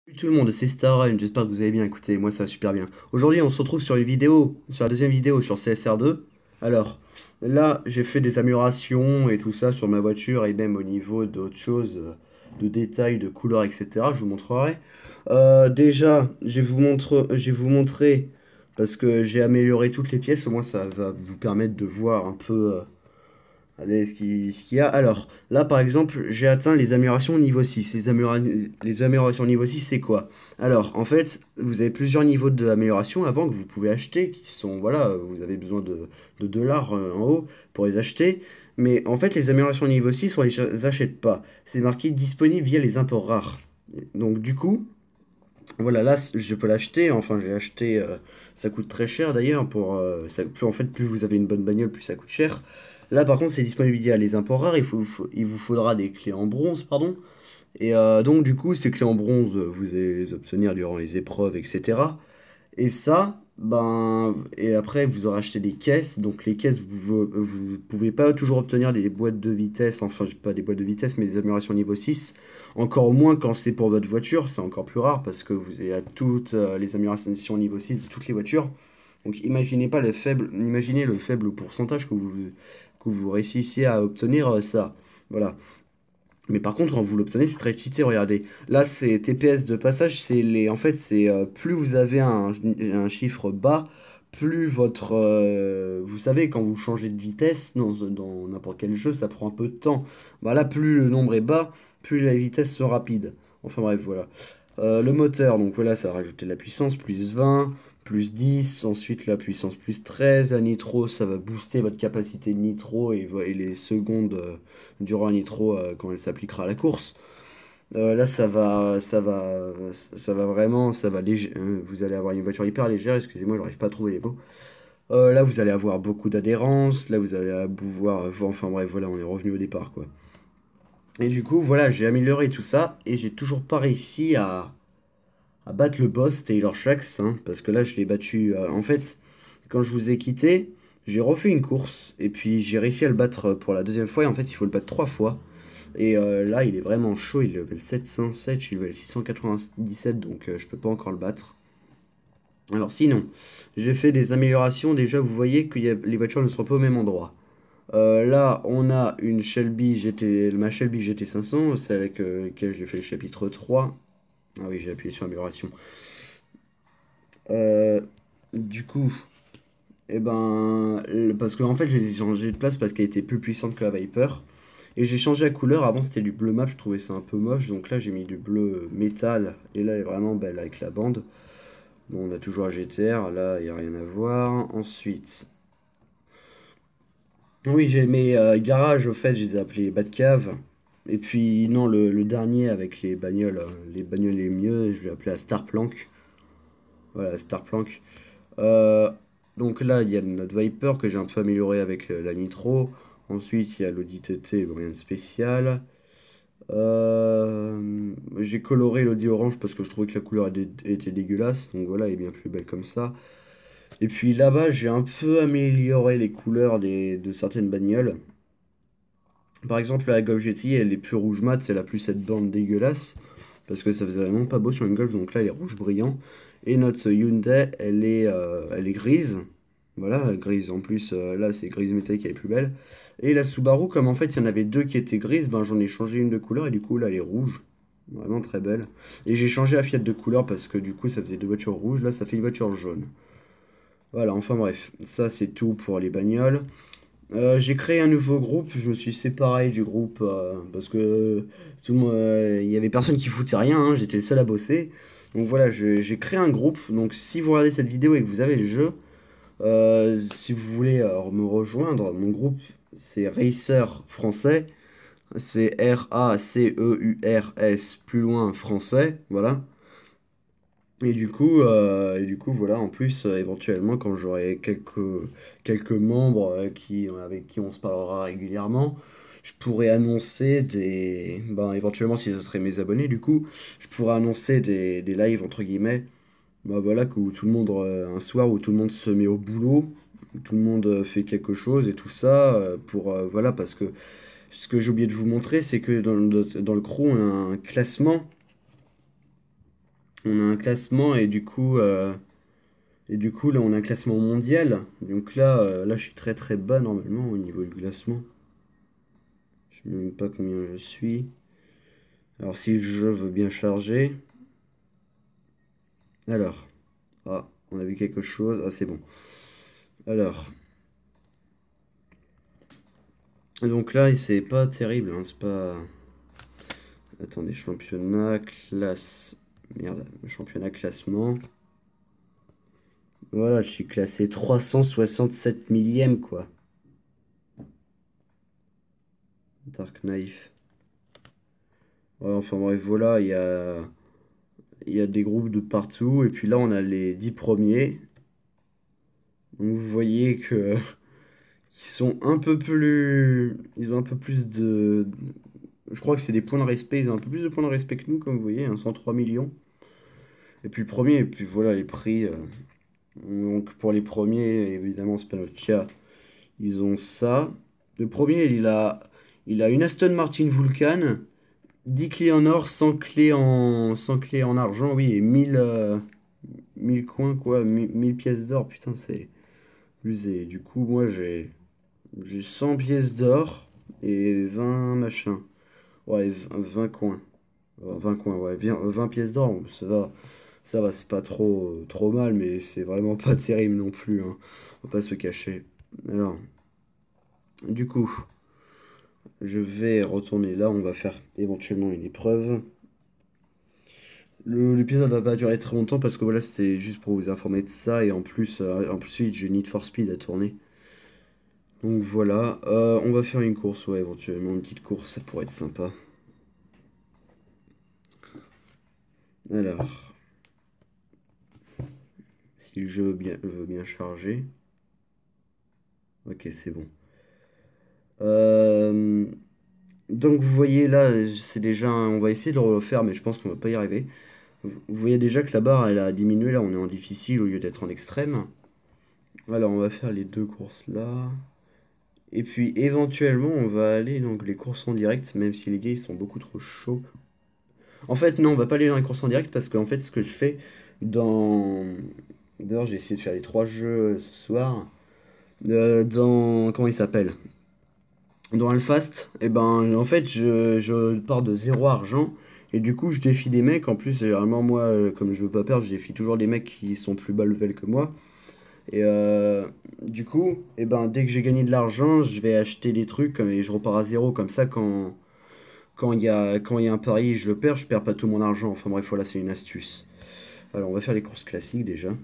Salut tout le monde, c'est Starrun, j'espère que vous allez bien, écoutez, moi ça va super bien. Aujourd'hui on se retrouve sur une vidéo, sur la deuxième vidéo sur CSR2. Alors, là j'ai fait des améliorations et tout ça sur ma voiture et même au niveau d'autres choses, de détails, de couleurs, etc. Je vous montrerai. Déjà, je vais vous montrer, parce que j'ai amélioré toutes les pièces, au moins ça va vous permettre de voir un peu... allez, ce qu'il y a. Alors, là, par exemple, j'ai atteint les améliorations niveau 6. Les améliorations niveau 6, c'est quoi? Alors, en fait, vous avez plusieurs niveaux d'amélioration avant que vous pouvez acheter, qui sont, voilà, vous avez besoin de dollars en haut pour les acheter. Mais en fait, les améliorations niveau 6, on les achète pas. C'est marqué disponible via les imports rares. Donc, du coup, voilà, là, je peux l'acheter. Enfin, j'ai acheté. Ça coûte très cher d'ailleurs. En fait, plus vous avez une bonne bagnole, plus ça coûte cher. Là, par contre, c'est disponible via les imports rares. Il vous faudra des clés en bronze, pardon. Et donc, du coup, ces clés en bronze, vous allez les obtenir durant les épreuves, etc. Et ça, ben, et après, vous aurez acheté des caisses. Donc, les caisses, vous pouvez pas toujours obtenir des boîtes de vitesse. Enfin, pas des boîtes de vitesse, mais des améliorations niveau 6. Encore moins quand c'est pour votre voiture. C'est encore plus rare parce que vous avez toutes les améliorations niveau 6 de toutes les voitures. Donc, imaginez le faible pourcentage que vous réussissiez à obtenir ça. Voilà. Mais par contre, quand vous l'obtenez, c'est très utilisé. Regardez, là, c'est TPS de passage. En fait, c'est plus vous avez un chiffre bas, plus vous savez, quand vous changez de vitesse dans n'importe quel jeu, ça prend un peu de temps. Bah là, plus le nombre est bas, plus la vitesse sont rapide. Enfin bref, voilà. Le moteur, donc voilà, ça a rajouté de la puissance, plus 20, plus 10, ensuite la puissance plus 13, la nitro, ça va booster votre capacité de nitro et les secondes durant la nitro quand elle s'appliquera à la course. Là, ça va vraiment, ça va léger, vous allez avoir une voiture hyper légère, excusez-moi, j'arrive pas à trouver les mots. Là, vous allez avoir beaucoup d'adhérence, là, vous allez pouvoir, enfin bref, voilà, on est revenu au départ, quoi. Et du coup, voilà, j'ai amélioré tout ça, et j'ai toujours pas réussi à battre le boss Taylor Shax, hein, parce que là je l'ai battu. En fait, quand je vous ai quitté, j'ai refait une course et puis j'ai réussi à le battre pour la deuxième fois. Et en fait, il faut le battre trois fois. Et là, il est vraiment chaud. Il est level 707, je suis level 697, donc je peux pas encore le battre. Alors sinon, j'ai fait des améliorations. Déjà, vous voyez que les voitures ne sont pas au même endroit. Là, on a ma Shelby GT 500, c'est avec laquelle j'ai fait le chapitre 3. Ah oui, j'ai appuyé sur amélioration. Euh, du coup, parce que en fait, j'ai changé de place parce qu'elle était plus puissante que la Viper. Et j'ai changé la couleur. Avant, c'était du bleu map, je trouvais ça un peu moche. Donc là, j'ai mis du bleu métal. Et là, elle est vraiment belle avec la bande. Bon, on a toujours un GTR. Là, il n'y a rien à voir. Ensuite, oui, j'ai mes garages, au fait, je les ai appelés Batcave. Et puis, non, le dernier avec les bagnoles les mieux, je l'ai appelé à Starplank. Voilà, Starplank. Euh, donc là, il y a notre Viper que j'ai un peu amélioré avec la Nitro. Ensuite, il y a l'Audi TT, bon, rien de spécial. J'ai coloré l'Audi orange parce que je trouvais que la couleur était dégueulasse. Donc voilà, elle est bien plus belle comme ça. Et puis là-bas, j'ai un peu amélioré les couleurs de certaines bagnoles. Par exemple, la Golf GTI, elle est plus rouge mat, c'est la plus cette bande dégueulasse. Parce que ça faisait vraiment pas beau sur une Golf, donc là elle est rouge brillant. Et notre Hyundai, elle est grise. Voilà, grise en plus, là c'est grise métallique, elle est plus belle. Et la Subaru, comme en fait il y en avait deux qui étaient grises, ben j'en ai changé une de couleur et du coup là elle est rouge. Vraiment très belle. Et j'ai changé la Fiat de couleur parce que du coup ça faisait deux voitures rouges, là ça fait une voiture jaune. Voilà, enfin bref, ça c'est tout pour les bagnoles. J'ai créé un nouveau groupe, je me suis séparé du groupe parce que il y avait personne qui foutait rien, hein, j'étais le seul à bosser. Donc voilà, j'ai créé un groupe. Donc si vous regardez cette vidéo et que vous avez le jeu, si vous voulez me rejoindre, mon groupe c'est Racer Français, c'est Raceurs plus loin français, voilà. Et du coup, voilà, en plus, éventuellement, quand j'aurai quelques membres avec qui on se parlera régulièrement, je pourrais annoncer éventuellement, si ça serait mes abonnés, du coup, je pourrais annoncer des lives, entre guillemets, bah voilà, où tout le monde, un soir où tout le monde se met au boulot, où tout le monde fait quelque chose et tout ça, voilà, parce que ce que j'ai oublié de vous montrer, c'est que dans le crew, on a un classement On a un classement et du coup là on a un classement mondial. Donc là je suis très très bas normalement au niveau du classement. Je ne sais même pas combien je suis. Alors si le jeu veut bien charger. Alors, ah, on a vu quelque chose. Ah c'est bon. Alors, donc là c'est pas terrible, hein, c'est pas. Attendez, championnat, classe. Merde, championnat classement. Voilà, je suis classé 367 millième, quoi. Dark Knife. Ouais, enfin bref, voilà, il y a des groupes de partout. Et puis là, on a les 10 premiers. Donc vous voyez que qu'ils sont un peu plus. Ils ont un peu plus de. Je crois que c'est des points de respect. Ils ont un peu plus de points de respect que nous, comme vous voyez, hein, 103 millions. Et puis le premier, et puis voilà les prix. Donc pour les premiers, évidemment, c'est pas notre cas. Ils ont ça. Le premier, il a une Aston Martin Vulcan, 10 clés en or, 100 clés en argent, oui, et 1000 coins, quoi, 1000 pièces d'or, putain, c'est usé. Du coup, moi, j'ai 100 pièces d'or et 20 machins. Ouais, 20 coins. 20 coins, ouais, 20 pièces d'or, bon, ça va, c'est pas trop mal, mais c'est vraiment pas terrible non plus, hein. On va pas se cacher. Alors, du coup, je vais retourner là, on va faire éventuellement une épreuve. L'épisode va pas durer très longtemps parce que voilà, c'était juste pour vous informer de ça et ensuite j'ai Need for Speed à tourner. Donc voilà, on va faire une course, ouais, éventuellement une petite course, ça pourrait être sympa. Alors, si le jeu veut bien charger. Ok, c'est bon. Euh, donc vous voyez là, c'est déjà, on va essayer de le refaire, mais je pense qu'on va pas y arriver. Vous voyez déjà que la barre elle a diminué, là on est en difficile au lieu d'être en extrême. Alors on va faire les deux courses là. Et puis éventuellement on va aller dans les courses en direct, même si les gars ils sont beaucoup trop chauds. En fait non, on va pas aller dans les courses en direct parce qu'en fait ce que je fais dans... D'ailleurs j'ai essayé de faire les trois jeux ce soir. Dans... Comment il s'appelle? Dans Alfast, et ben en fait je pars de zéro argent. Et du coup je défie des mecs. En plus généralement moi comme je veux pas perdre, je défie toujours des mecs qui sont plus bas level que moi. Et du coup, et ben, dès que j'ai gagné de l'argent, je vais acheter des trucs et je repars à zéro. Comme ça, quand il y a un pari et je le perds, je perds pas tout mon argent. Enfin bref, voilà, c'est une astuce. Alors, on va faire les courses classiques déjà.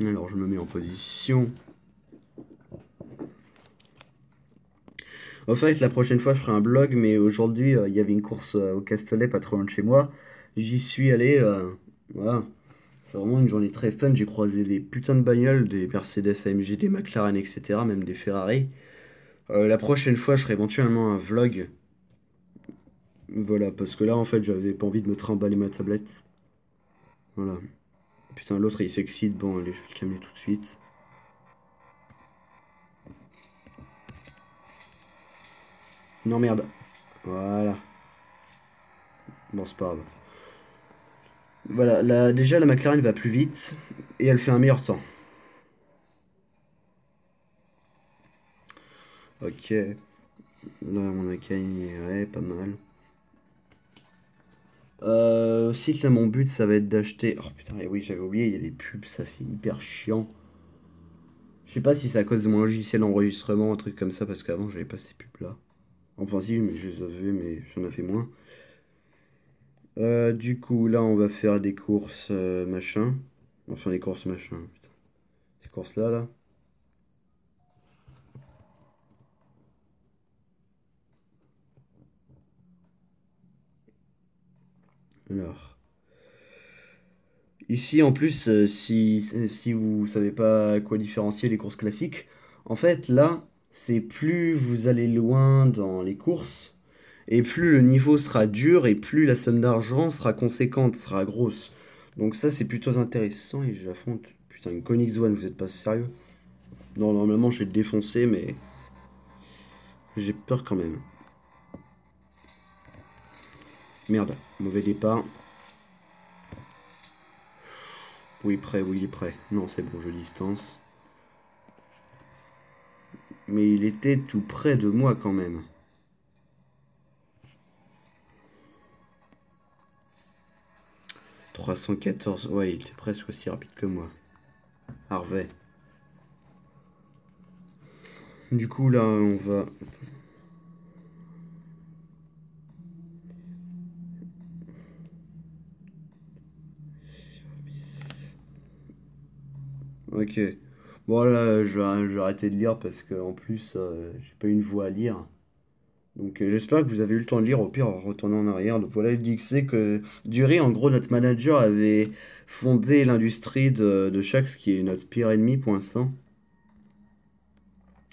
Alors, je me mets en position. En fait, la prochaine fois, je ferai un blog, mais aujourd'hui, il y avait une course au Castellet, pas trop loin de chez moi. J'y suis allé, voilà. C'est vraiment une journée très fun. J'ai croisé des putains de bagnoles, des Mercedes AMG, des McLaren, etc., même des Ferrari. La prochaine fois, je ferai éventuellement un vlog. Voilà, parce que là, en fait, j'avais pas envie de me trimballer ma tablette. Voilà. Putain, l'autre, il s'excite. Bon, allez, je vais le calmer tout de suite. Non, merde. Voilà. Bon, c'est pas grave. Voilà, déjà, la McLaren va plus vite. Et elle fait un meilleur temps. Ok. Là, on a gagné. Ouais, pas mal. Aussi, là, mon but, ça va être d'acheter... Oh, putain, et oui, j'avais oublié, il y a des pubs. Ça, c'est hyper chiant. Je sais pas si c'est à cause de mon logiciel d'enregistrement, un truc comme ça, parce qu'avant, j'avais pas ces pubs-là. Enfin, si, mais je les avais, mais j'en avais moins. Du coup, là, on va faire des courses machin. Enfin, des courses machin, putain. Ces courses-là, là. Alors. Ici, en plus, si vous savez pas à quoi différencier les courses classiques, en fait, là, c'est plus vous allez loin dans les courses, et plus le niveau sera dur, et plus la somme d'argent sera conséquente, sera grosse. Donc ça, c'est plutôt intéressant, et j'affronte... Putain, une Koenigsegg, vous êtes pas sérieux? Non, normalement, je vais te défoncer, mais j'ai peur quand même. Merde, mauvais départ. Oui, prêt, oui, il est prêt. Non, c'est bon, je distance. Mais il était tout près de moi quand même. 314, ouais, il était presque aussi rapide que moi. Harvey. Du coup, là, on va... Ok. Bon, là, je vais arrêter de lire parce que en plus, j'ai pas une voix à lire. Donc, j'espère que vous avez eu le temps de lire. Au pire, en retournant en arrière. Donc, voilà, il dit que c'est que Dury, en gros, notre manager avait fondé l'industrie de Shax, qui est notre pire ennemi pour l'instant.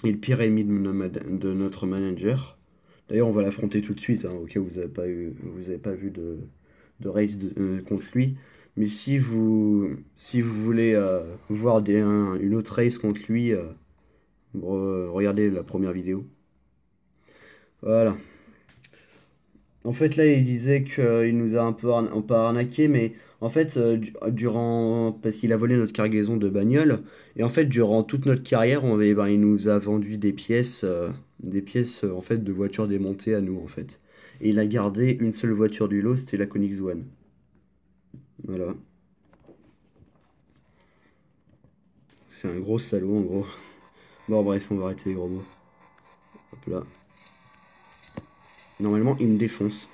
Et le pire ennemi de notre manager. D'ailleurs, on va l'affronter tout de suite, hein, au cas où vous avez pas vu de race contre lui. Mais si vous voulez voir une autre race contre lui, regardez la première vidéo. Voilà. En fait, là, il disait qu'il nous a un peu pas arnaqué, mais en fait, durant. Parce qu'il a volé notre cargaison de bagnole, et en fait, durant toute notre carrière, il nous a vendu des pièces en fait, de voitures démontées à nous, en fait. Et il a gardé une seule voiture du lot, c'était la Koenigsegg. Voilà. C'est un gros salaud, en gros. Bon, bref, on va arrêter les gros mots. Hop là. Normalement, il me défonce.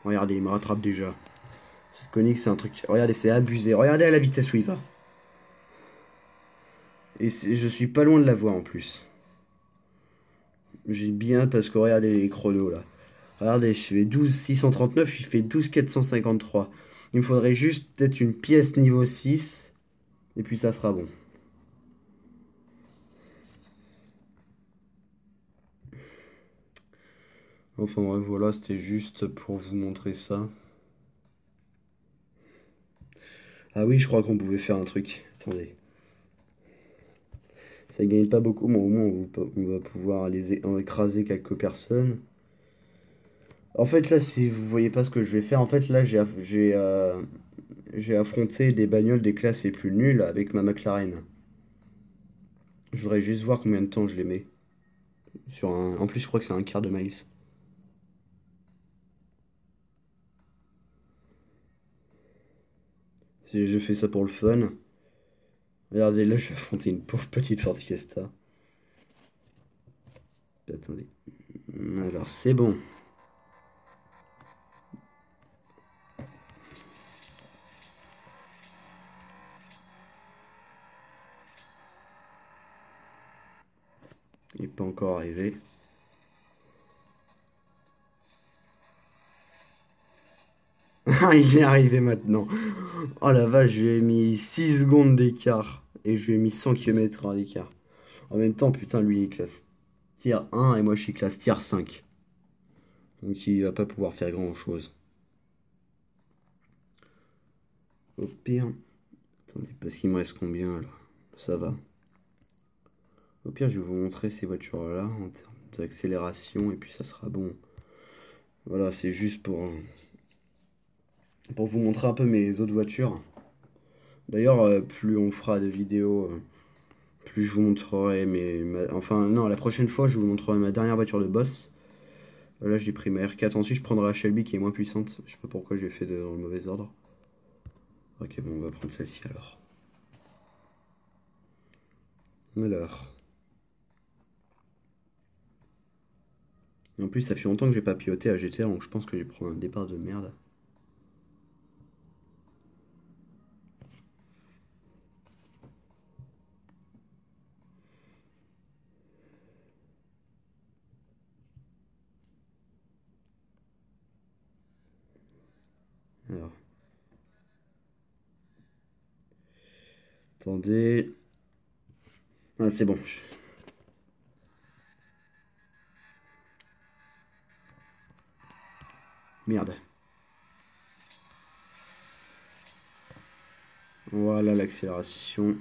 Regardez, il me rattrape déjà. Cette Koenig, c'est un truc. Regardez, c'est abusé. Regardez à la vitesse où il va. Et je suis pas loin de la voir en plus. J'ai bien parce que regardez les chronos là. Regardez, je fais 12 639, il fait 12 453. Il me faudrait juste peut-être une pièce niveau 6. Et puis ça sera bon. Enfin bref, voilà, c'était juste pour vous montrer ça. Ah oui, je crois qu'on pouvait faire un truc. Attendez. Ça gagne pas beaucoup, mais au moins on va pouvoir en écraser quelques personnes. En fait, là, si vous voyez pas ce que je vais faire, en fait, là, j'ai affronté des bagnoles des classes les plus nulles avec ma McLaren. Je voudrais juste voir combien de temps je les mets. En plus, je crois que c'est un quart de miles. Si je fais ça pour le fun. Regardez, là, je vais affronter une pauvre petite Ford Fiesta. Attendez. Alors, c'est bon. Il n'est pas encore arrivé. Ah, il est arrivé maintenant. Oh la vache, je lui ai mis 6 secondes d'écart. Et je lui ai mis 100 km d'écart. En même temps, putain, lui, il est classe tier 1 et moi, je suis classe tier 5. Donc, il va pas pouvoir faire grand chose. Au pire. Attendez, parce qu'il me reste combien là? Ça va. Au pire, je vais vous montrer ces voitures-là en termes d'accélération et puis ça sera bon. Voilà, c'est juste pour vous montrer un peu mes autres voitures. D'ailleurs, plus on fera de vidéos, plus je vous montrerai Enfin, non, la prochaine fois, je vous montrerai ma dernière voiture de boss. Là, j'ai pris ma R4. Ensuite, je prendrai la Shelby qui est moins puissante. Je sais pas pourquoi j'ai fait dans le mauvais ordre. Ok, bon, on va prendre celle-ci alors. Alors. Et en plus, ça fait longtemps que j'ai pas piloté à GTR, donc je pense que je vais prendre un départ de merde. Alors. Attendez. Ah, c'est bon. Merde. Voilà l'accélération.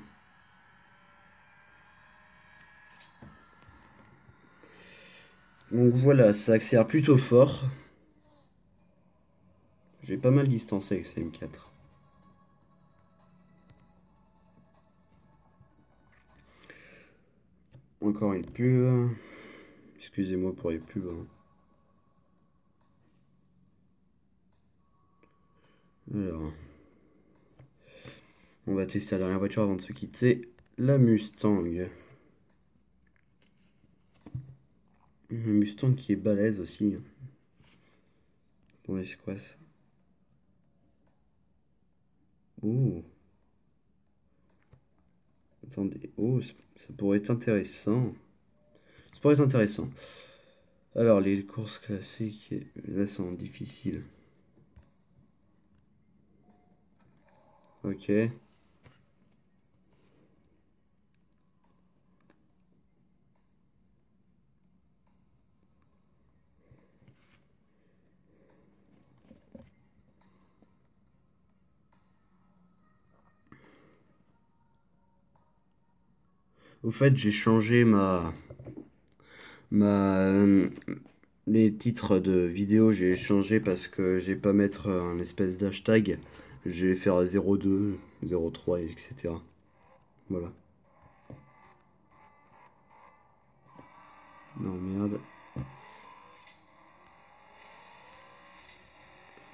Donc voilà, ça accélère plutôt fort. J'ai pas mal distancé avec ces M4. Encore une pub. Excusez-moi pour les pubs, hein. Alors, on va tester la dernière voiture avant de se quitter. La Mustang. Une Mustang qui est balèze aussi. Attendez, c'est quoi ça? Oh, attendez. Oh, ça pourrait être intéressant. Ça pourrait être intéressant. Alors, les courses classiques, là, sont difficiles. Ok. Au fait, j'ai changé ma, les titres de vidéos, j'ai changé parce que j'ai pas mettre un espèce d'hashtag. Je vais faire 02, 03, etc. Voilà. Non, merde.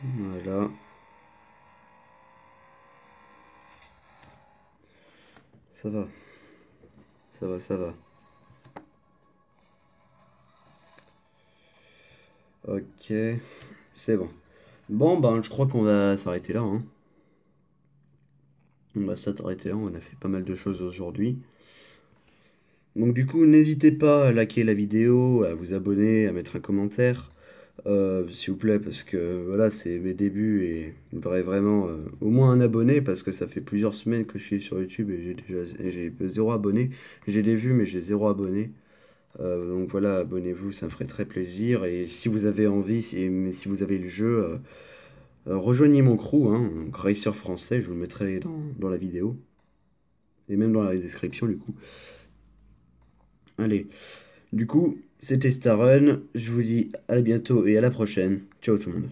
Voilà. Ça va. Ça va, ça va. Ok. C'est bon. Bon, ben, je crois qu'on va s'arrêter là, hein. On va s'arrêter là. On a fait pas mal de choses aujourd'hui. Donc, du coup, n'hésitez pas à liker la vidéo, à vous abonner, à mettre un commentaire. S'il vous plaît, parce que voilà, c'est mes débuts et il me faudrait vraiment au moins un abonné parce que ça fait plusieurs semaines que je suis sur YouTube et j'ai zéro abonné. J'ai des vues, mais j'ai zéro abonné. Donc voilà, abonnez-vous, ça me ferait très plaisir. Et si vous avez envie, si vous avez le jeu, rejoignez mon crew, hein, Racer français, je vous le mettrai dans la vidéo et même dans la description du coup. Allez, du coup, c'était Starrun. Je vous dis à bientôt et à la prochaine. Ciao tout le monde.